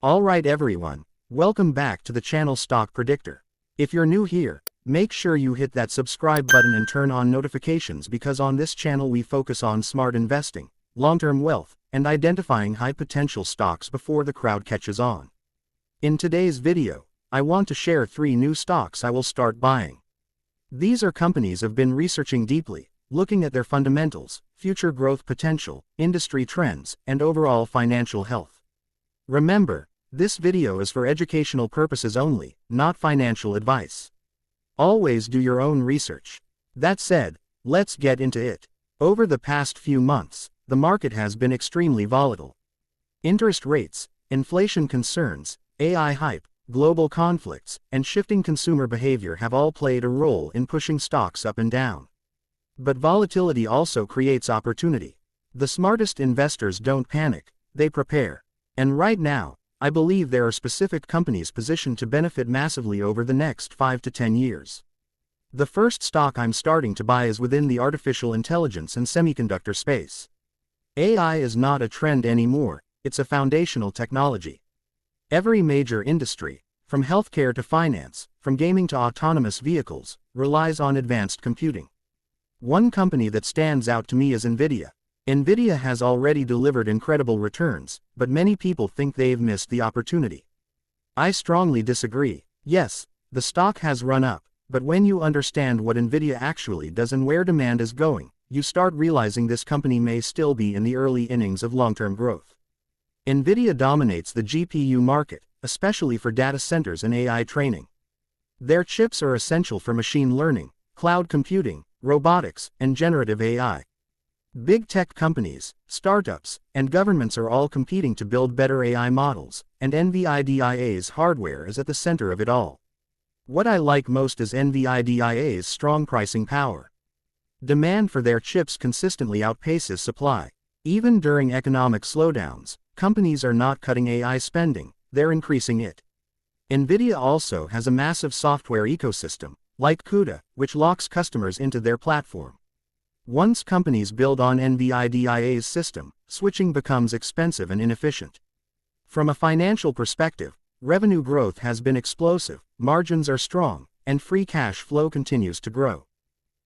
Alright everyone, welcome back to the channel Stock Predictor. If you're new here, make sure you hit that subscribe button and turn on notifications because on this channel we focus on smart investing, long-term wealth, and identifying high-potential stocks before the crowd catches on. In today's video, I want to share 3 new stocks I will start buying. These are companies I've been researching deeply, looking at their fundamentals, future growth potential, industry trends, and overall financial health. Remember, this video is for educational purposes only, not financial advice. Always do your own research. That said, let's get into it. Over the past few months, the market has been extremely volatile. Interest rates, inflation concerns, AI hype, global conflicts, and shifting consumer behavior have all played a role in pushing stocks up and down. But volatility also creates opportunity. The smartest investors don't panic, they prepare. And right now, I believe there are specific companies positioned to benefit massively over the next 5 to 10 years. The first stock I'm starting to buy is within the artificial intelligence and semiconductor space. AI is not a trend anymore, it's a foundational technology. Every major industry, from healthcare to finance, from gaming to autonomous vehicles, relies on advanced computing. One company that stands out to me is NVIDIA. NVIDIA has already delivered incredible returns, but many people think they've missed the opportunity. I strongly disagree. Yes, the stock has run up, but when you understand what NVIDIA actually does and where demand is going, you start realizing this company may still be in the early innings of long-term growth. NVIDIA dominates the GPU market, especially for data centers and AI training. Their chips are essential for machine learning, cloud computing, robotics, and generative AI. Big tech companies, startups, and governments are all competing to build better AI models, and NVIDIA's hardware is at the center of it all. What I like most is NVIDIA's strong pricing power. Demand for their chips consistently outpaces supply. Even during economic slowdowns, companies are not cutting AI spending, they're increasing it. NVIDIA also has a massive software ecosystem, like CUDA, which locks customers into their platform. Once companies build on NVIDIA's system, switching becomes expensive and inefficient. From a financial perspective, revenue growth has been explosive, margins are strong, and free cash flow continues to grow.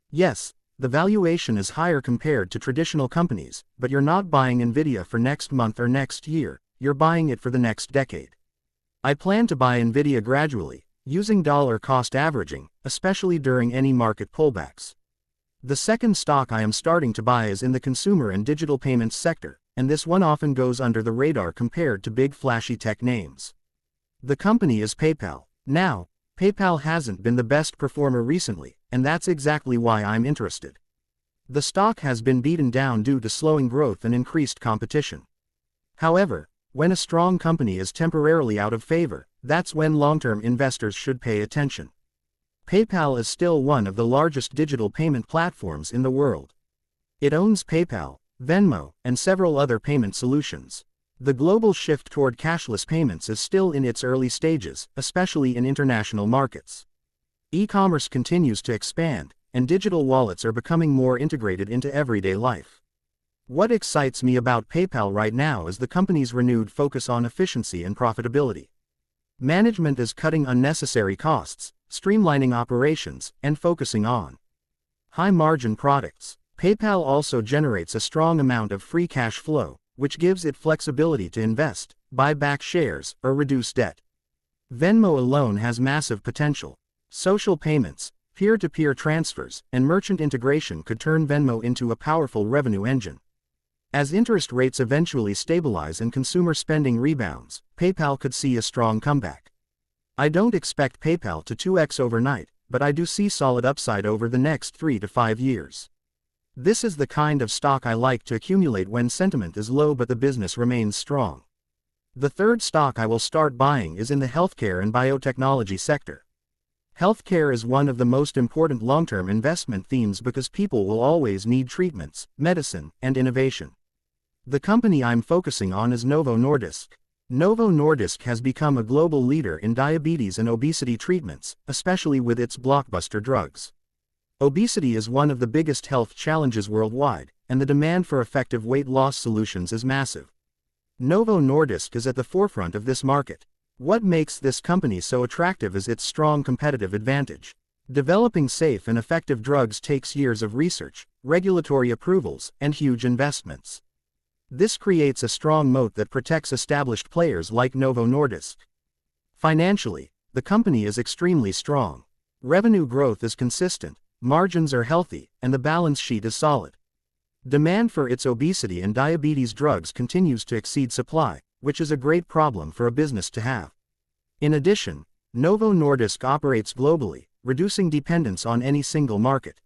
Yes, the valuation is higher compared to traditional companies, but you're not buying NVIDIA for next month or next year, you're buying it for the next decade. I plan to buy NVIDIA gradually, using dollar-cost averaging, especially during any market pullbacks. The second stock I am starting to buy is in the consumer and digital payments sector, and this one often goes under the radar compared to big flashy tech names. The company is PayPal. Now, PayPal hasn't been the best performer recently, and that's exactly why I'm interested. The stock has been beaten down due to slowing growth and increased competition. However, when a strong company is temporarily out of favor, that's when long-term investors should pay attention. PayPal is still one of the largest digital payment platforms in the world. It owns PayPal, Venmo, and several other payment solutions. The global shift toward cashless payments is still in its early stages, especially in international markets. E-commerce continues to expand, and digital wallets are becoming more integrated into everyday life. What excites me about PayPal right now is the company's renewed focus on efficiency and profitability. Management is cutting unnecessary costs, streamlining operations, and focusing on high-margin products. PayPal also generates a strong amount of free cash flow, which gives it flexibility to invest, buy back shares, or reduce debt. Venmo alone has massive potential. Social payments, peer-to-peer transfers, and merchant integration could turn Venmo into a powerful revenue engine. As interest rates eventually stabilize and consumer spending rebounds, PayPal could see a strong comeback. I don't expect PayPal to 2x overnight, but I do see solid upside over the next 3 to 5 years. This is the kind of stock I like to accumulate when sentiment is low but the business remains strong. The third stock I will start buying is in the healthcare and biotechnology sector. Healthcare is one of the most important long-term investment themes because people will always need treatments, medicine, and innovation. The company I'm focusing on is Novo Nordisk. Novo Nordisk has become a global leader in diabetes and obesity treatments, especially with its blockbuster drugs. Obesity is one of the biggest health challenges worldwide, and the demand for effective weight loss solutions is massive. Novo Nordisk is at the forefront of this market. What makes this company so attractive is its strong competitive advantage. Developing safe and effective drugs takes years of research, regulatory approvals, and huge investments. This creates a strong moat that protects established players like Novo Nordisk. Financially, the company is extremely strong. Revenue growth is consistent, margins are healthy, and the balance sheet is solid. Demand for its obesity and diabetes drugs continues to exceed supply, which is a great problem for a business to have. In addition, Novo Nordisk operates globally, reducing dependence on any single market.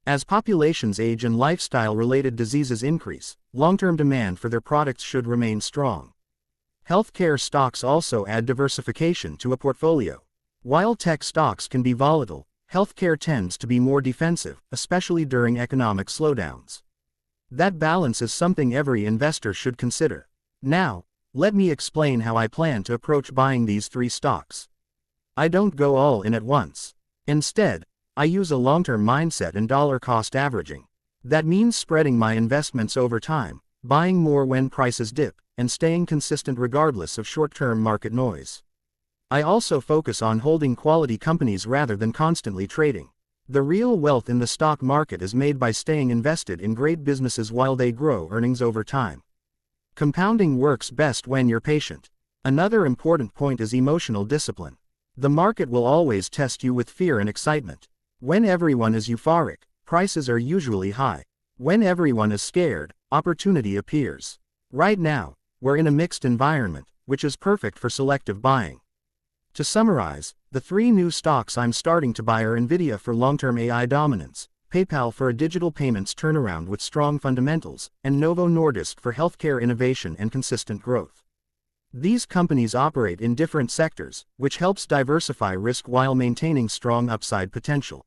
As populations age and lifestyle-related diseases increase, long-term demand for their products should remain strong. Healthcare stocks also add diversification to a portfolio. While tech stocks can be volatile, healthcare tends to be more defensive, especially during economic slowdowns. That balance is something every investor should consider. Now, let me explain how I plan to approach buying these 3 stocks. I don't go all in at once. Instead, I use a long-term mindset and dollar-cost averaging. That means spreading my investments over time, buying more when prices dip, and staying consistent regardless of short-term market noise. I also focus on holding quality companies rather than constantly trading. The real wealth in the stock market is made by staying invested in great businesses while they grow earnings over time. Compounding works best when you're patient. Another important point is emotional discipline. The market will always test you with fear and excitement. When everyone is euphoric, prices are usually high. When everyone is scared, opportunity appears. Right now, we're in a mixed environment, which is perfect for selective buying. To summarize, the 3 new stocks I'm starting to buy are Nvidia for long-term AI dominance, PayPal for a digital payments turnaround with strong fundamentals, and Novo Nordisk for healthcare innovation and consistent growth. These companies operate in different sectors, which helps diversify risk while maintaining strong upside potential.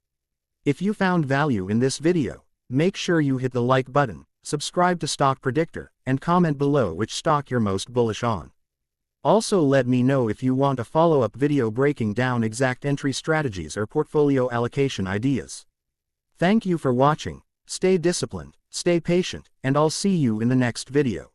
If you found value in this video, make sure you hit the like button, subscribe to Stock Predictor, and comment below which stock you're most bullish on. Also let me know if you want a follow-up video breaking down exact entry strategies or portfolio allocation ideas. Thank you for watching, stay disciplined, stay patient, and I'll see you in the next video.